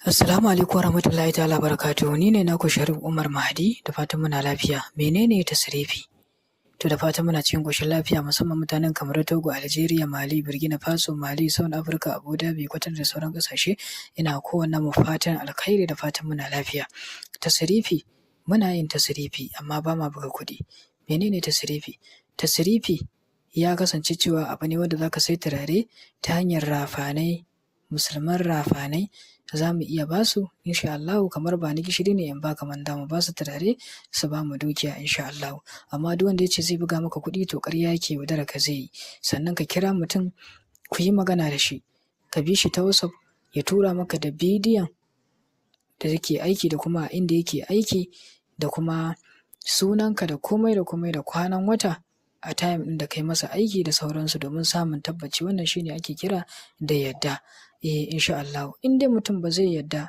Assalamu alaikum warahmatullahi ta'ala barakatuhu. Ni ne naku Sharif Umar Mahdi, da fatan muna lafiya. Menene tasrifi? To da fatan muna cikin ƙoshin lafiya, musamman mutanen kamar Togo, Algeria, Mali, Burkina Faso, Mali, South Africa, Abu Dhabi, Qatar da sauran ƙasashe. Ina kowanne mu fatan alkhairi da fatan muna lafiya. Tasrifi, muna yin tasrifi amma ba ma buga kuɗi. Menene tasrifi? Tasrifi ya kasance cewa abu ne wanda zaka sai turare ta hanyar rafanai, musulman rafanai. Za mu iya ba su insha Allahu, kamar ba ni gishiri ne in baka manda, mu ba su turare su ba mu dukiya insha Allahu. Amma duk wanda ya ce zai buga maka kuɗi to ƙarya yake, yaudara ka zai yi. Sannan ka kira mutum ku yi magana da shi, ka bi shi ta WhatsApp ya tura maka da bidiyon da yake aiki da kuma inda yake aiki da kuma sunanka da komai da komai da kwanan wata a time ɗin da kai masa aiki da sauransu, domin samun tabbaci. Wannan shine ake kira da yadda. Insha Allahu. In dai mutum ba zai yadda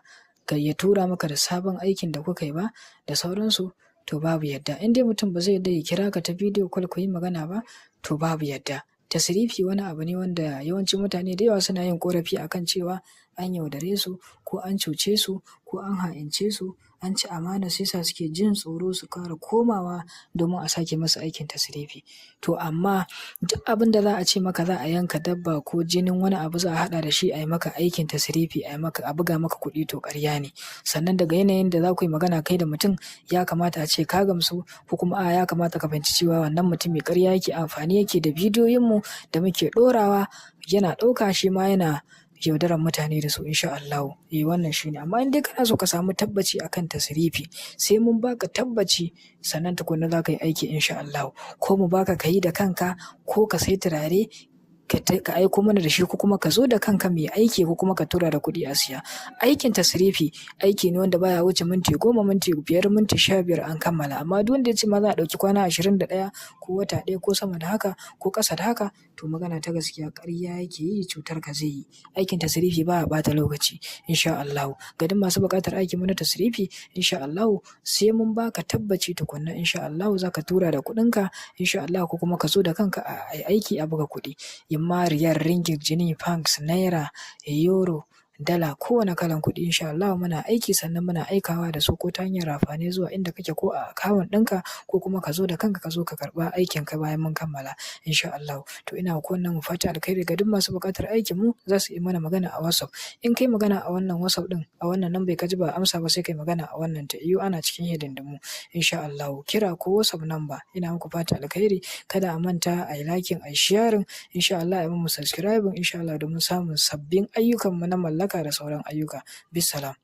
ya tura maka da sabon aikin da kuka yi ba da sauransu, to babu yadda. In dai mutum ba zai yadda ya kira ka ta bidiyo call ku yi magana ba, to babu yadda. Tasrifi wani abu ne wanda yawancin mutane da yawa suna yin ƙorafi akan cewa an yaudare su, ko an cuce su, ko an ha'ince su, an ci amana, sai sa suke jin tsoro su ƙara komawa domin a sake masa aikin tasrifi. To amma duk abin da za a ce maka za a yanka dabba ko jinin wani abu za a haɗa da shi a yi maka aikin tasrifi, a buga maka kuɗi, to ƙarya ne. Sannan daga yanayin da za ku yi magana kai da mutum, ya kamata a ce ka gamsu, ko kuma ya kamata ka fahimci cewa wannan mutum mai ƙarya yake, amfani yake da bidiyoyinmu da muke ɗorawa, yana ɗauka shi ma yana yaudarar mutane da su insha Allahu. Wannan shine. Amma in dai kana so ka samu tabbaci akan tasrifi, sai mun baka tabbaci sannan tukunna za ka yi aiki insha Allahu. Ko mu baka ka yi da kanka, ko ka sai turare ka aiko mana da shi, ko kuma ka zo da kanka mai aiki, ko kuma ka tura da kuɗi a siya. Aikin tasrifi aiki ne wanda baya wuce minti 10, minti 5, minti 15 an kammala. Amma duk wanda ya ce ma za a ɗauki kwana 21 ko wata ɗaya ko sama da haka ko ƙasa da haka, to magana ta gaskiya ƙarya yake yi, cutar ka zai yi. Aikin tasrifi baya ɓata lokaci insha Allahu. Ga duk masu buƙatar aikin mu na tasrifi insha Allahu, sai mun baka tabbaci tukunna insha Allahu za ka tura da kuɗinka insha Allahu, ko kuma ka zo da kanka a aiki a buga kuɗi. Imma riyal, ringgit, jini, pounds, naira, euro, dala, kowane kalan kuɗi insha Allah muna aiki, sannan muna aikawa da su ko ta hanyar rafane zuwa inda kake, ko a akawun ɗinka, ko kuma ka zo da kanka ka zo ka karɓa aikin ka bayan mun kammala insha Allah. To ina wannan mu fata alkhairi ga duk masu buƙatar aikin mu, za su yi mana magana a WhatsApp. In kai magana a wannan WhatsApp ɗin, a wannan nan bai kaji ba amsa ba, sai kai magana a wannan ta iyo, ana cikin hidindimu insha Allah. Kira ko WhatsApp number. Ina muku fata alkhairi. Kada a manta a yi liking, a yi sharing insha Allah, a yi mu subscribing insha Allah, domin samun sabbin ayyukan mu na mallaka da sauran ayyuka. Bisalam.